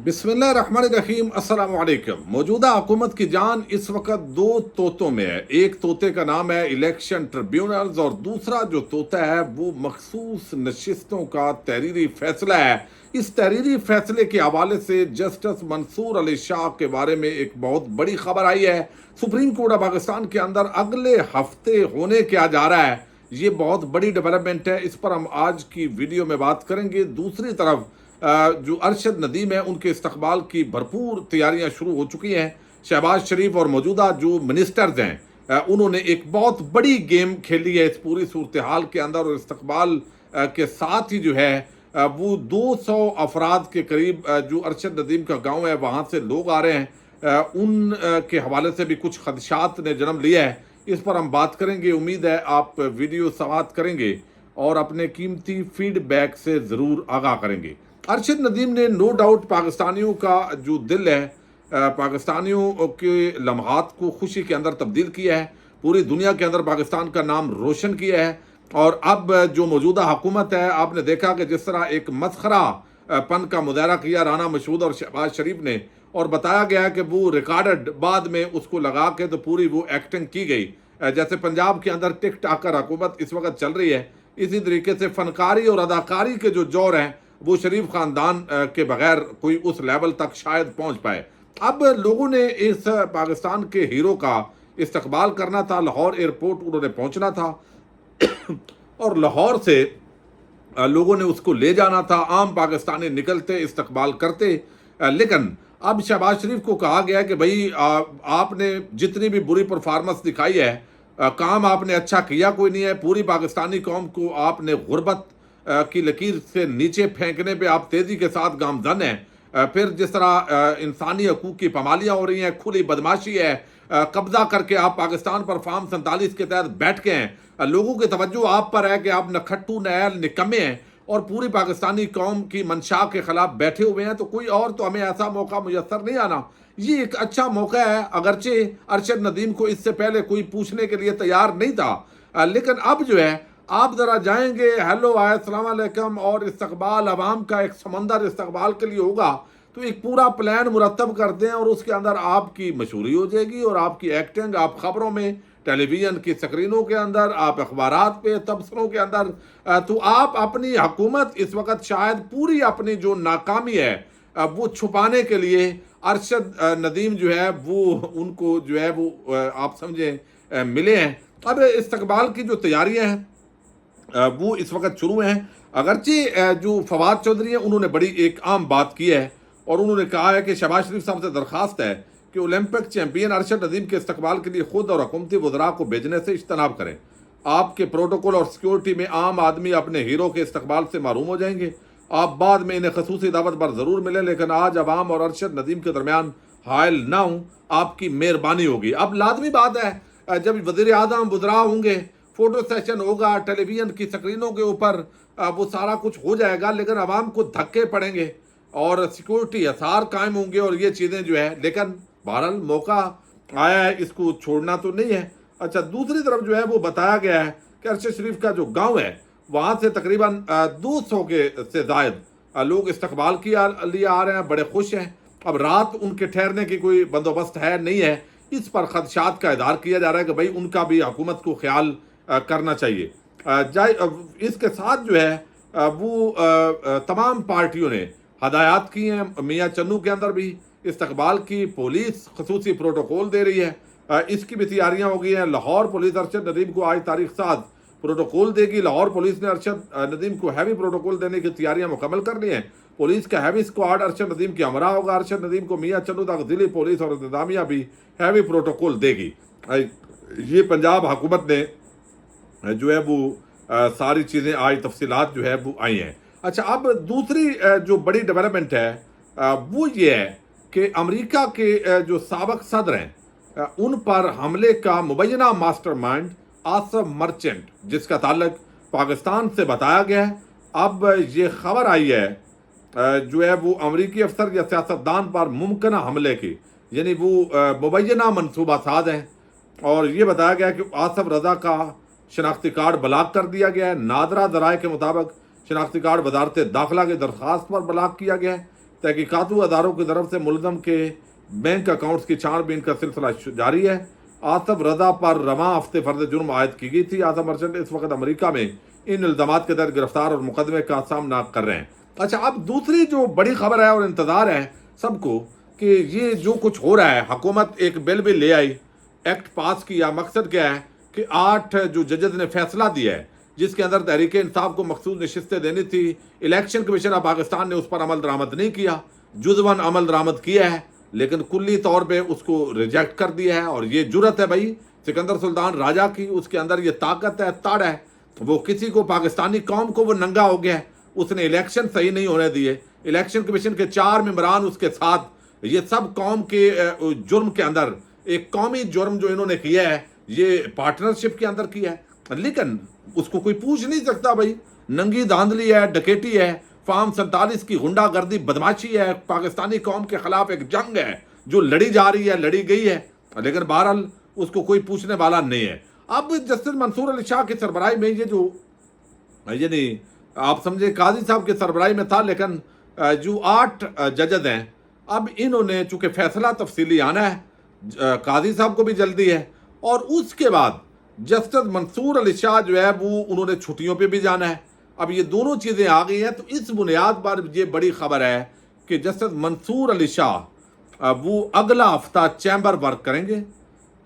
बिस्मिल्लाहिर्रहमानिर्रहीम अस्सलाम वालेकुम। मौजूदा हुकूमत की जान इस वक्त दो तोतों में है। एक तोते का नाम है इलेक्शन ट्रिब्यूनल्स और दूसरा जो तोता है वो मखसूस नशिस्तों का तहरीरी फैसला है। इस तहरीरी फैसले के हवाले से जस्टिस मंसूर अली शाह के बारे में एक बहुत बड़ी खबर आई है। सुप्रीम कोर्ट ऑफ पाकिस्तान के अंदर अगले हफ्ते होने क्या जा रहा है, ये बहुत बड़ी डेवलपमेंट है। इस पर हम आज की वीडियो में बात करेंगे। दूसरी तरफ जो अरशद नदीम है उनके इस्तकबाल की भरपूर तैयारियां शुरू हो चुकी हैं। शहबाज शरीफ और मौजूदा जो मिनिस्टर्स हैं उन्होंने एक बहुत बड़ी गेम खेली है इस पूरी सूरत हाल के अंदर, और इस्तकबाल के साथ ही जो है वो 200 अफराद के करीब जो अरशद नदीम का गांव है वहाँ से लोग आ रहे हैं। उन के हवाले से भी कुछ खदशात ने जन्म लिया है। इस पर हम बात करेंगे। उम्मीद है आप वीडियो समाप्त करेंगे और अपने कीमती फीडबैक से ज़रूर आगाह करेंगे। अरशद नदीम ने नो डाउट पाकिस्तानियों का जो दिल है, पाकिस्तानियों के लम्हात को खुशी के अंदर तब्दील किया है, पूरी दुनिया के अंदर पाकिस्तान का नाम रोशन किया है। और अब जो मौजूदा हुकूमत है, आपने देखा कि जिस तरह एक मसखरा पन का मुजाहरा किया राना मशहूद और शहबाज शरीफ ने, और बताया गया कि वो रिकॉर्डेड, बाद में उसको लगा के तो पूरी वो एक्टिंग की गई। जैसे पंजाब के अंदर टिक टाकर हुकूमत इस वक्त चल रही है, इसी तरीके से फनकारी और अदाकारी के जो जोर हैं वो शरीफ खानदान के बगैर कोई उस लेवल तक शायद पहुंच पाए। अब लोगों ने इस पाकिस्तान के हीरो का इस्तकबाल करना था। लाहौर एयरपोर्ट उन्होंने पहुंचना था और लाहौर से लोगों ने उसको ले जाना था। आम पाकिस्तानी निकलते, इस्तकबाल करते। लेकिन अब शहबाज शरीफ को कहा गया कि भाई आपने जितनी भी बुरी परफॉर्मेंस दिखाई है, काम आपने अच्छा किया कोई नहीं है। पूरी पाकिस्तानी कौम को आपने गुर्बत की लकीर से नीचे फेंकने पे आप तेज़ी के साथ गामजन हैं। फिर जिस तरह इंसानी हकूक़ की पामालियाँ हो रही हैं, खुली बदमाशी है, कब्ज़ा करके आप पाकिस्तान पर फार्म 47 के तहत बैठ के हैं। लोगों की तवज्जो आप पर है कि आप नखट्टू नैल निकम्मे हैं और पूरी पाकिस्तानी कौम की मंशा के ख़िलाफ़ बैठे हुए हैं। तो कोई और तो हमें ऐसा मौका मुयस्सर नहीं आना। ये एक अच्छा मौका है, अगरचे अरशद नदीम को इससे पहले कोई पूछने के लिए तैयार नहीं था। लेकिन अब जो है आप ज़रा जाएंगे, हेलो अस्सलाम वालेकुम, और इस्तकबाल अवाम का एक समंदर इस्तकबाल के लिए होगा। तो एक पूरा प्लान मुरतब कर दें और उसके अंदर आपकी मशहूरी हो जाएगी और आपकी एक्टिंग आप खबरों में, टेलीविज़न की स्क्रीनों के अंदर, आप अखबारात पे, तबसरों के अंदर। तो आप अपनी हुकूमत इस वक्त शायद पूरी अपनी जो नाकामी है वो छुपाने के लिए अरशद नदीम जो है वो उनको जो है वो आप समझें मिले हैं। अब इस्तकबाल की जो तैयारियाँ हैं वो इस वक्त शुरू हैं। अगरचे जो फवाद चौधरी हैं उन्होंने बड़ी एक आम बात की है और उन्होंने कहा है कि शहबाज शरीफ साहब से दरख्वास्त है कि ओलंपिक चैंपियन अरशद नदीम के इस्तकबाल के लिए खुद और हुकूमती वज़रा को भेजने से इज्तनाब करें। आपके प्रोटोकॉल और सिक्योरिटी में आम आदमी अपने हीरो के इस्तकबाल से महरूम हो जाएंगे। आप बाद में इन्हें खसूसी दावत पर ज़रूर मिलें, लेकिन आज अवाम और अरशद नदीम के दरमियान हायल ना हूँ, आपकी मेहरबानी होगी। अब लाजमी बात है जब वज़ीर आज़म वज़रा होंगे, फोटो सेशन होगा, टेलीविज़न की स्क्रीनों के ऊपर वो सारा कुछ हो जाएगा, लेकिन आवाम को धक्के पड़ेंगे और सिक्योरिटी आसार कायम होंगे और ये चीज़ें जो है। लेकिन बहरहाल मौका आया है, इसको छोड़ना तो नहीं है। अच्छा, दूसरी तरफ जो है वो बताया गया है कि अरशद शरीफ का जो गांव है वहाँ से तकरीबन 200 के से ज़ायद लोग इस्तकबाल की लिए आ रहे हैं, बड़े खुश हैं। अब रात उनके ठहरने की कोई बंदोबस्त है नहीं है, इस पर खदशात का इज़हार किया जा रहा है कि भाई उनका भी हुकूमत को ख्याल करना चाहिए। इसके साथ जो है वो तमाम पार्टियों ने हदायत की हैं। मियाँ चन्नू के अंदर भी इस्तकबाल की पुलिस खसूसी प्रोटोकॉल दे रही है, इसकी भी तैयारियां हो गई हैं। लाहौर पुलिस अरशद नदीम को आज तारीख 7 प्रोटोकॉल देगी। लाहौर पुलिस ने अरशद नदीम को हैवी प्रोटोकॉल देने की तैयारियां मुकम्मल कर ली हैं। पुलिस का हैवी स्क्वाड अरशद नदीम की हमरा होगा। अरशद नदीम को मियाँ चन्नू तक जिले पुलिस और इंतजामिया भी हैवी प्रोटोकॉल देगी। ये पंजाब हुकूमत ने जो है वो सारी चीज़ें आज तफसीलात जो है वो आई हैं। अच्छा, अब दूसरी जो बड़ी डेवलपमेंट है वो ये है कि अमेरिका के जो साबिक सदर हैं उन पर हमले का मुबैना मास्टरमाइंड आसिफ मर्चेंट, जिसका ताल्लुक पाकिस्तान से बताया गया है। अब ये खबर आई है जो है वो अमरीकी अफसर या सियासतदान पर मुमकिन हमले की, यानी वो मुबैना मनसूबा साज हैं। और ये बताया गया कि आसिफ रजा का शनाख्ती कार्ड ब्लॉक कर दिया गया है। नादरा ज़राए के मुताबिक शनाख्ती कार्ड वजारत दाखिला की दरख्वास्त पर ब्लॉक किया गया है। तहकीकाती अदारों की तरफ से मुलजम के बैंक अकाउंट्स की छानबीन का सिलसिला जारी है। आसफ रजा पर रवां हफ्ते फर्द जुर्म आयद की गई थी। आसफ मर्चेंट इस वक्त अमेरिका में इन इल्जामात के तहत गिरफ्तार और मुकदमे का सामना कर रहे हैं। अच्छा, अब दूसरी जो बड़ी खबर है और इंतजार है सबको कि ये जो कुछ हो रहा है, हुकूमत एक बिल भी ले आई, एक्ट पास किया। मकसद क्या है कि 8 जो जजेस ने फैसला दिया है जिसके अंदर तहरीक इंसाफ को मखसूस नशिस्तें देनी थी, इलेक्शन कमीशन ऑफ पाकिस्तान ने उस पर अमल दरामद नहीं किया, जुज़वन अमल दरामद किया है लेकिन कुल्ली तौर पे उसको रिजेक्ट कर दिया है। और ये जुर्रत है भाई सिकंदर सुल्तान राजा की, उसके अंदर ये ताकत है, तड़ है, वो किसी को पाकिस्तानी कौम को वो नंगा हो गया है। उसने इलेक्शन सही नहीं होने दिए, इलेक्शन कमीशन के 4 मेंबरान उसके साथ, ये सब कौम के जुर्म के अंदर एक कौमी जुर्म जो इन्होंने किया है ये पार्टनरशिप के अंदर किया है। लेकिन उसको कोई पूछ नहीं सकता भाई, नंगी धांधली है, डकैती है, फार्म 47 की गुंडागर्दी बदमाशी है, पाकिस्तानी कौम के खिलाफ एक जंग है जो लड़ी जा रही है, लड़ी गई है, लेकिन बहरहाल उसको कोई पूछने वाला नहीं है। अब जस्टिस मंसूर अली शाह की सरबराही में ये जो यानी आप समझे काजी साहब के सरबराही में था, लेकिन जो 8 जजेस हैं अब इन्होंने चूंकि फैसला तफसीली आना है, काजी साहब को भी जल्दी है, और उसके बाद जस्टिस मंसूर अली शाह जो है वो उन्होंने छुट्टियों पे भी जाना है। अब ये दोनों चीज़ें आ गई हैं, तो इस बुनियाद पर ये बड़ी खबर है कि जस्टिस मंसूर अली शाह वो अगला हफ्ता चैम्बर वर्क करेंगे।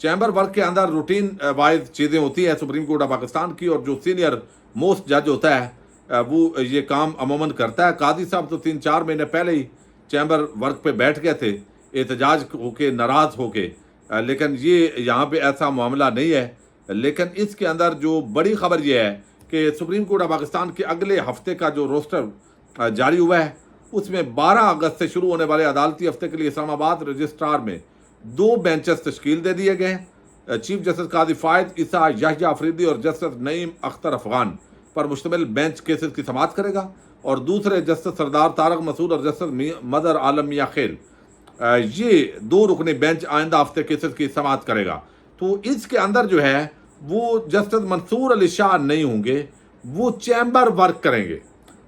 चैम्बर वर्क के अंदर रूटीन वाइज चीज़ें होती हैं सुप्रीम कोर्ट ऑफ पाकिस्तान की, और जो सीनियर मोस्ट जज होता है वो ये काम अमूमन करता है। काजी साहब तो 3-4 महीने पहले ही चैम्बर वर्क पे बैठ गए थे एहतजाज होके, नाराज़ होके, लेकिन ये यहाँ पे ऐसा मामला नहीं है। लेकिन इसके अंदर जो बड़ी खबर ये है कि सुप्रीम कोर्ट ऑफ पाकिस्तान के अगले हफ्ते का जो रोस्टर जारी हुआ है उसमें 12 अगस्त से शुरू होने वाले अदालती हफ्ते के लिए इस्लामाबाद रजिस्ट्रार में 2 बेंचेस तश्कील दे दिए गए हैं। चीफ जस्टिस काजी फायद ईसा याहिया अफरीदी और जस्टिस नईम अख्तर अफगान पर मुश्तमिल बेंच केसेस की समाअत करेगा, और दूसरे जस्टिस सरदार तारक मसूद और जस्टिस मदर आलम मियां खेल ये 2 रुकनी बेंच आइंदा हफ्ते केसेस की समाअत करेगा। तो इसके अंदर जो है वो जस्टिस मंसूर अली शाह नहीं होंगे, वो चैम्बर वर्क करेंगे।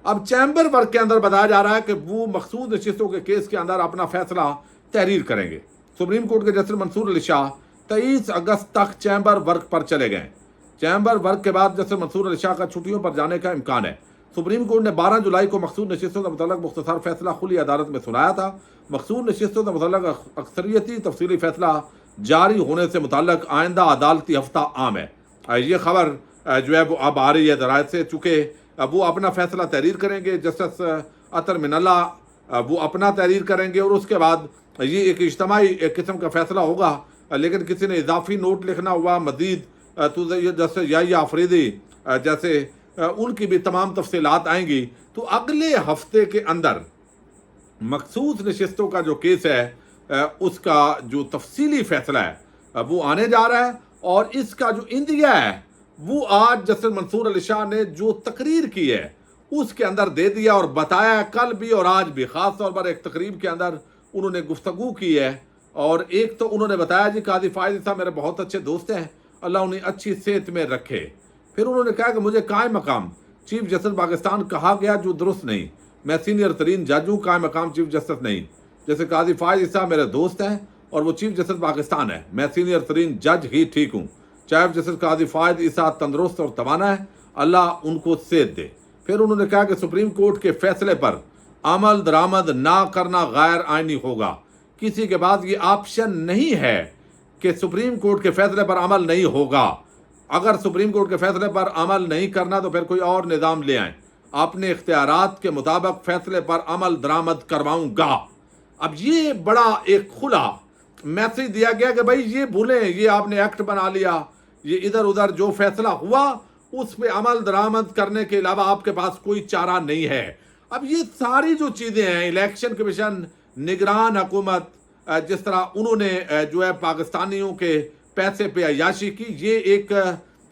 अब चैम्बर वर्क के अंदर बताया जा रहा है कि वो मखसूस नशिस्तों के केस के अंदर अपना फैसला तहरीर करेंगे। सुप्रीम कोर्ट के जस्टिस मंसूर अली शाह 23 अगस्त तक चैम्बर वर्क पर चले गए। चैम्बर वर्क के बाद जस्टिस मंसूर अली शाह का छुट्टियों पर जाने का इम्कान है। सुप्रीम कोर्ट ने 12 जुलाई को मखसूस नशिस्तों से मुतल्लक मुख्तसर फैसला खुली अदालत में सुनाया था। मखसूस नशिस्तों से मुतल्लक अक्सरियती तफसीली फैसला जारी होने से मुतल्लक आइंदा अदालती हफ्ता आम है। ये खबर जो है वो अब आ रही है दराज से, चूँकि वो अपना फैसला तहरीर करेंगे, जस्टिस अतर मिनल्ला वो अपना तहरीर करेंगे, और उसके बाद ये एक इज्तमाही एक किस्म का फैसला होगा। लेकिन किसी ने इजाफी नोट लिखना हुआ मजीद तो जैसे याहिया अफरीदी जैसे उनकी भी तमाम तफसीलात आएंगी। तो अगले हफ्ते के अंदर मखसूस नशिस्तों का जो केस है उसका जो तफसीली फैसला है वो आने जा रहा है, और इसका जो इंदिया है वो आज जस्टिस मंसूर अली शाह ने जो तकरीर की है उसके अंदर दे दिया और बताया। कल भी और आज भी ख़ास तौर पर एक तकरीब के अंदर उन्होंने गुफ्तगू की है, और एक तो उन्होंने बताया जी काजी फायद साहब मेरे बहुत अच्छे दोस्त हैं, अल्लाह उन्हें अच्छी सेहत में रखे। फिर उन्होंने कहा कि मुझे कायम मकाम चीफ जस्टिस पाकिस्तान कहा गया जो दुरुस्त नहीं, मैं सीनियर तरीन जज हूँ, कायम मकाम चीफ जस्टिस नहीं। जैसे काजी फायद साहब मेरे दोस्त हैं और वो चीफ जस्टिस पाकिस्तान है, मैं सीनियर तरीन जज ही ठीक हूँ। चीफ जस्टिस काजी फायद ईसा तंदुरुस्त और तवाना है, अल्लाह उनको सेहत दे। फिर उन्होंने कहा कि सुप्रीम कोर्ट के फैसले पर अमल दरामद ना करना गैर आइनी होगा। किसी के पास ये ऑप्शन नहीं है कि सुप्रीम कोर्ट के फैसले पर अमल नहीं होगा। अगर सुप्रीम कोर्ट के फैसले पर अमल नहीं करना तो फिर कोई और निज़ाम ले आएं, अपने इख्तियारात के मुताबिक फैसले पर अमल दरामद करवाऊंगा। अब ये बड़ा एक खुला मैसेज दिया गया कि भाई ये भूलें, ये आपने एक्ट बना लिया, ये इधर उधर जो फैसला हुआ उस पर अमल दरामद करने के अलावा आपके पास कोई चारा नहीं है। अब ये सारी जो चीज़ें हैं, इलेक्शन कमीशन, निगरान हुकूमत, जिस तरह उन्होंने जो है पाकिस्तानियों के पैसे पे अयाशी की, ये एक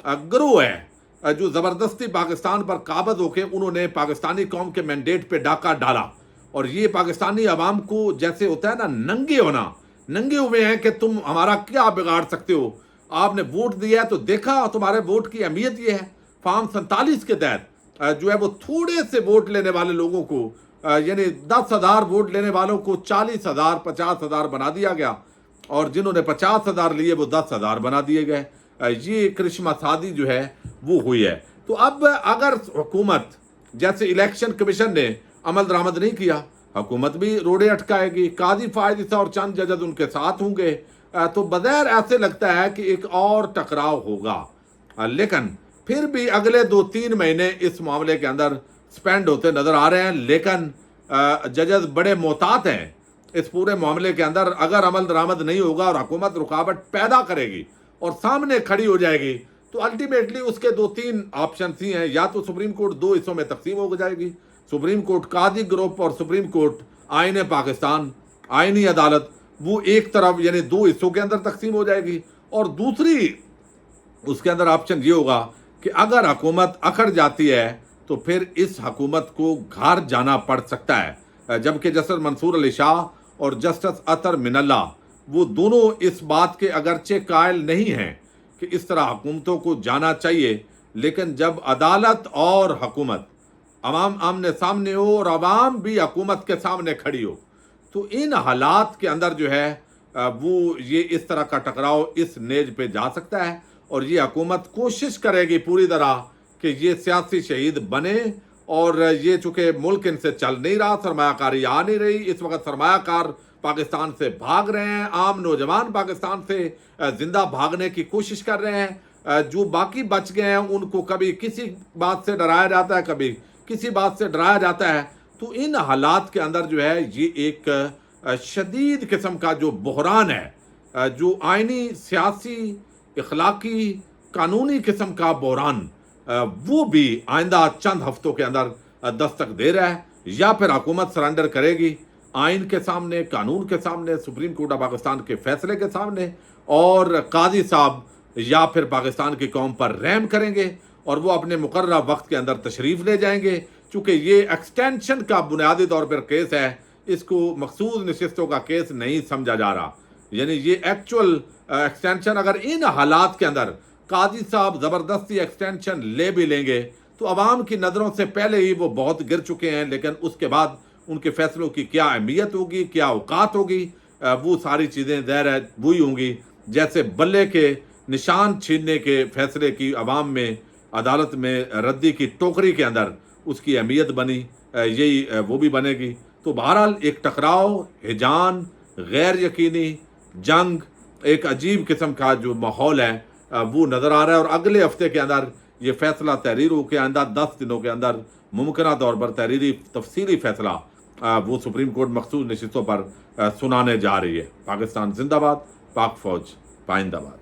गिरोह है जो ज़बरदस्ती पाकिस्तान पर काबज होकर उन्होंने पाकिस्तानी कौम के मैंडेट पे डाका डाला। और ये पाकिस्तानी अवाम को जैसे होता है ना नंगे होना, नंगे हुए हैं कि तुम हमारा क्या बिगाड़ सकते हो, आपने वोट दिया है तो देखा तुम्हारे वोट की अहमियत ये है। फार्म 47 के तहत जो है वो थोड़े से वोट लेने वाले लोगों को यानी 10,000 वोट लेने वालों को 40,000 50,000 बना दिया गया और जिन्होंने 50,000 लिए वो 10,000 बना दिए गए। ये करिश्मा सादी जो है वो हुई है। तो अब अगर हुकूमत, जैसे इलेक्शन कमीशन ने अमल दरामद नहीं किया, हुकूमत भी रोड़े अटकाएगी, काजी फायद और चंद जजद उनके साथ होंगे, तो बगैर ऐसे लगता है कि एक और टकराव होगा। लेकिन फिर भी अगले 2-3 महीने इस मामले के अंदर स्पेंड होते नजर आ रहे हैं। लेकिन जजेस बड़े मोहतात हैं इस पूरे मामले के अंदर। अगर अमल दरामद नहीं होगा और हुकूमत रुकावट पैदा करेगी और सामने खड़ी हो जाएगी तो अल्टीमेटली उसके 2-3 ऑप्शन ही हैं। या तो सुप्रीम कोर्ट 2 हिस्सों में तकसीम हो जाएगी, सुप्रीम कोर्ट कादी ग्रुप और सुप्रीम कोर्ट आईन पाकिस्तान आईनी अदालत वो एक तरफ यानी 2 हिस्सों के अंदर तकसीम हो जाएगी। और दूसरी उसके अंदर ऑप्शन ये होगा कि अगर हुकूमत अखड़ जाती है तो फिर इस हुकूमत को घर जाना पड़ सकता है। जबकि जस्टिस मंसूर अली शाह और जस्टिस अतर मिनल्ला वो दोनों इस बात के अगरचे कायल नहीं हैं कि इस तरह हुकूमतों को जाना चाहिए, लेकिन जब अदालत और हुकूमत अवाम आमने सामने हो और अवाम भी हुकूमत के सामने खड़ी हो तो इन हालात के अंदर जो है वो ये इस तरह का टकराव इस नेज पे जा सकता है। और ये हुकूमत कोशिश करेगी पूरी तरह कि ये सियासी शहीद बने। और ये चूँकि मुल्क इनसे चल नहीं रहा, सरमायाकारी आ नहीं रही, इस वक्त सरमायाकार पाकिस्तान से भाग रहे हैं, आम नौजवान पाकिस्तान से जिंदा भागने की कोशिश कर रहे हैं। जो बाकी बच गए हैं उनको कभी किसी बात से डराया जाता है, कभी किसी बात से डराया जाता है। तो इन हालात के अंदर जो है ये एक शदीद किस्म का जो बहरान है, जो आइनी सियासी इखलाकी कानूनी किस्म का बहरान, वो भी आइंदा चंद हफ्तों के अंदर दस्तक दे रहा है। या फिर हुकूमत सरेंडर करेगी आइन के सामने, कानून के सामने, सुप्रीम कोर्ट ऑफ पाकिस्तान के फैसले के सामने, और काजी साहब या फिर पाकिस्तान की कौम पर रहम करेंगे और वो अपने मुकर्ररा वक्त के अंदर तशरीफ़ ले जाएंगे। चूँकि ये एक्सटेंशन का बुनियादी तौर पर केस है, इसको मखसूस नशिस्तों का केस नहीं समझा जा रहा। यानी ये एक्चुअल एक्सटेंशन अगर इन हालात के अंदर काजी साहब ज़बरदस्ती एक्सटेंशन ले भी लेंगे तो अवाम की नज़रों से पहले ही वो बहुत गिर चुके हैं, लेकिन उसके बाद उनके फैसलों की क्या अहमियत होगी, क्या औकात होगी, वो सारी चीज़ें ज़ाहिर है वही होंगी जैसे बल्ले के निशान छीनने के फैसले की अवाम में अदालत में रद्दी की टोकरी के अंदर उसकी अहमियत बनी, यही वो भी बनेगी। तो बहरहाल एक टकराव, हिजान, गैर यकीनी जंग, एक अजीब किस्म का जो माहौल है वो नज़र आ रहा है। और अगले हफ्ते के अंदर ये फैसला तहरीर हो के अंदर 10 दिनों के अंदर मुमकिन तौर पर तहरीरी तफसीली फैसला वो सुप्रीम कोर्ट मखसूस नशिस्तों पर सुनाने जा रही है। पाकिस्तान जिंदाबाद, पाक फौज पाइंदाबाद।